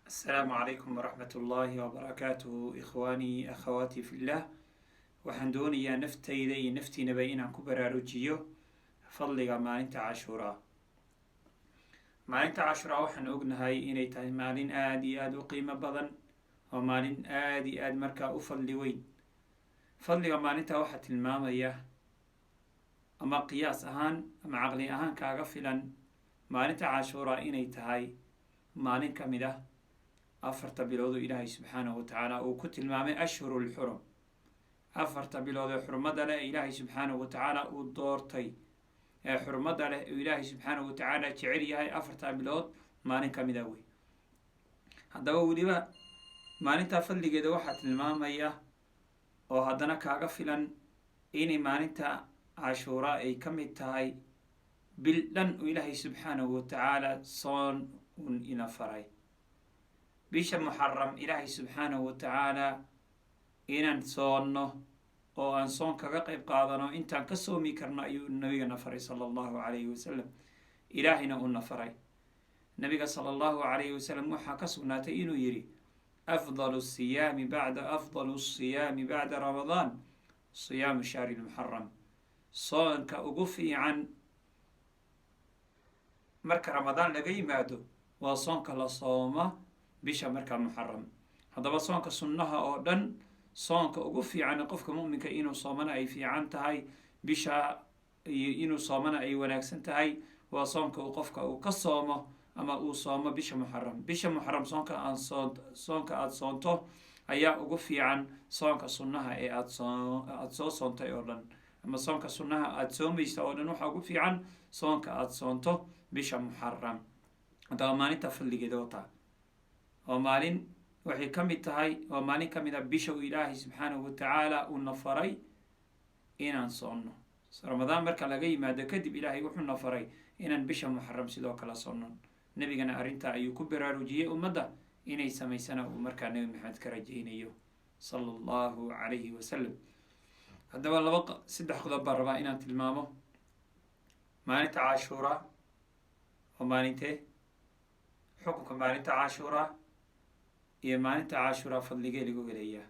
السلام عليكم ورحمة الله وبركاته إخواني أخواتي في الله waxaan doonayaa naftayda iyo naftiinaba inaan ku baraarujiyo fadliga maalinta cashuuraa. maalinta cashuuraa waxaan ognahay inay tahay maalin aada iyo aada u qiimo badan oo maalin aada iyo aada markaa u fadli weyn. fadliga maalinta waxaa tilmaamaya ama qiyaas ahaan ama caqli ahaan kaaga filan maalinta cashuuraa inay tahay maalin ka mid ah afarta biloodoo ilaahay subxaanahu watacaala uu ku tilmaamay ashhurul xurum. afarta bilood ee xurmada leh ee ilaahay subxaanahu watacaala uu doortay ee xurmada leh uu ilaahay subxaanahu watacaala jecel yahay afarta bilood maalin ka mid a wey. haddaba weliba maalintaa fadligeeda waxaa tilmaamaya oo haddana kaaga filan inay maalinta cashuuraa ay ka mid tahay bil dhan uu ilaahay subxaanahu watacaala soon un ina faray. bisha muxaram ilaahay subxaanahu watacaala inaan soonno oo aan soon kaga qayb qaadano intaan ka soomi karno ayuu nabigana faray sala allahu calayhi wasalam. ilaahayna uuna faray. nabiga sala allahu calayhi wasalam waxaa ka sugnaatay inuu yidhi afdalu siyaami bacda ramadaan siyaamu shahri lmuxaram. soonka ugu fiican marka ramadaan laga yimaado waa soonka la sooma bisha markaa muxaram. haddaba soonka sunnaha oo dhan soonka ugu fiican qofka mu'minka inuu soomana ay fiican tahay, bisha inuu soomana ay wanaagsan tahay, waa soonka qofka uu ka soomo ama uu soomo bisha muxaram. bisha muxaram soonka aada soonto ayaa ugu fiican soonka sunnaha ee aada soo soontay oo dhan, ama soonka sunnaha aada soomaysa oo dhan waxaa ugu fiican soonka aada soonto bisha muxaram. haddaba maalinta fadligeeda wataa oo maalin waxay ka mid tahay oo maalin ka mid a bisha uu ilaahay subxaanahu watacaala uuna faray inaan soonno. ramadaan marka laga yimaado kadib ilaahay wuxuuna faray inaan bisha muxaram sidoo kale soonno. nebigana arrintaa ayuu ku baraarujiyey ummadda inay samaysana uu markaa nebi maxamed ka rajaynayo sala allahu calayhi wasalam. haddaba saddex qodob baan rabaa inaan tilmaamo. maalinta cashuuraa oo maalintee xukunka maalinta cashuuraa iyo maalinta cashuuraa fadligee lagu helayaa.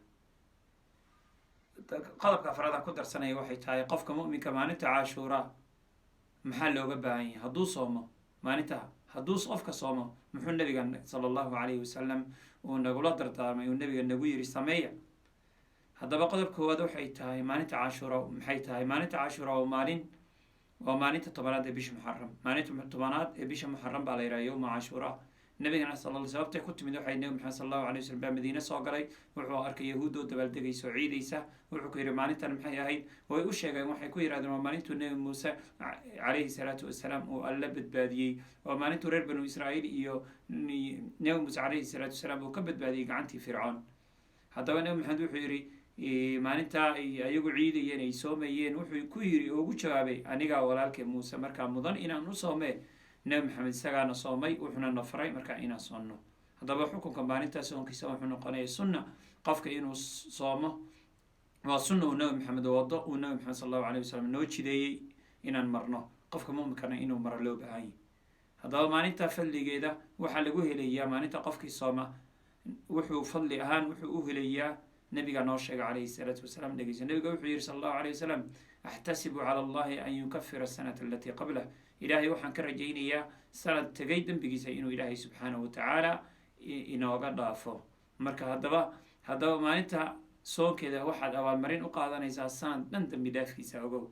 qodobka afraad aan ku darsanaya waxay tahay qofka mu'minka maalinta cashuuraa maxaa looga baahan yahay hadduu soomo maalinta. hadduu qofka soomo muxuu nabiga sala allahu calayhi wasalam uu nagula dardaarmay uu nabiga nagu yiri sameeya. haddaba qodob koowaad waxay tahay maalinta cashuuraa maxay tahay. maalinta cashuuraa waa maalinta tobanaad ee bisha muxaram. maalinta tobanaad ee bisha muxaram baa la yidhaha yowma cashuuraa. nabigana sababtay ku timid waxay nabi maxamed sala allahu alay wasalam baa madiine soo galay. wuxuu arkay yahuuddoo dabaaldegaysa oo ciidaysa. wuxuu ku yidhi maalintan maxay ahayd. way u sheegeen waxay ku yidhahdeen waa maalintuu nebi muuse calayhi salaatu wasalaam uu alla badbaadiyey. waa maalintuu reer banu israa'iil iyo nebi muuse calayhi salaatu wasalaam uu ka badbaadiyey gacantii fircoon. haddaba nebi maxamed wuxuu yidhi maalintaa ay ayagu ciidayeen ay soomayeen wuxuu ku yidhi oo ugu jawaabay anigaa walaalkee muuse markaa mudan inaan u soomee. nebi maxamed isagaana soomay wuxuuna na faray markaa inaan soonno. haddaba xukunka maalintaa soonkiisa wuxuu noqonaya sunna. qofka inuu soomo waa sunna uu nebi maxamed wado uu nebi maxamed sala allahu alayh wasalam noo jideeyey inaan marno. qofka mu'minkana inuu maro loo baahanyay. haddaba maalintaa fadligeeda waxaa lagu helayaa maalinta qofkii sooma wuxuu fadli ahaan wuxuu u helayaa nabiga noo sheegay calayhi salaatu wasalaam. dhegeyso nabiga wuxuu yihi sala allahu alayh wasalam axtasibu cala allahi an yukafira asanata alatii qablah. ilaahay waxaan ka rajaynayaa sanad tegay dembigiisa inuu ilaahay subxaanahu watacaala inooga dhaafo. marka haddaba maalinta soonkeeda waxaad abaalmarin u qaadanaysaa sanad dhan dembi dhaafkiisa ogow.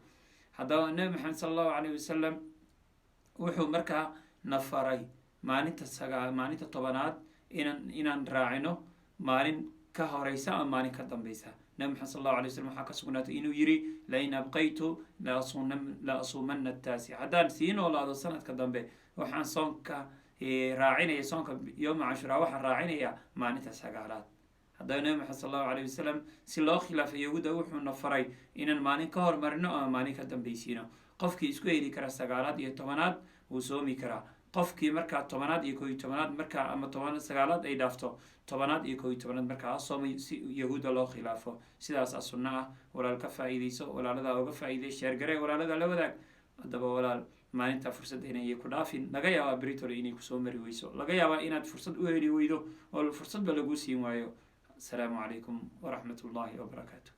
haddaba nebi maxamed sala allahu alayh wasalam wuxuu markaa na faray maalinta tobanaad inaan raacino maalin ka horeysa ama maalin ka dambeysa. nabi maxamed sal allahu alay wasalam waxaa ka sugnaatay inuu yidhi lain abqaytu la asuumanna taasic. haddaan sii noolaado sanadka dambe waxaan soonka raacinaya soonka yowma cashuraa waxaan raacinayaa maalinta sagaalaad. haddaba nabi maxamed sal allahu alayh wasalam si loo khilaafay yahuudda wuxuuna faray inaan maalin ka hormarino ama maalin ka dambeysiino. qofkii isku heli kara sagaalaad iyo tobanaad wuu soomi karaa. qofkii markaa tobanaad iyo kooiyo tobanaad markaa ama sagaalaad ay dhaafto tobanaad iyo kooiyo tobanaad markaa soomay si yahuudda loo khilaafo. sidaasaa sunno ah. walaal ka faa'iidayso, walaaladaa uga faa'iiday, sheergaree, walaalada la wadaag. haddaba walaal maalintaa fursadda inay ku dhaafin. laga yaabaa beritole inay kusoo mari weyso, laga yaabaa inaad fursad u heli weydo oo fursadba lagu siin waayo. asalaamu calaykum waraxmat ullahi wabarakaatu.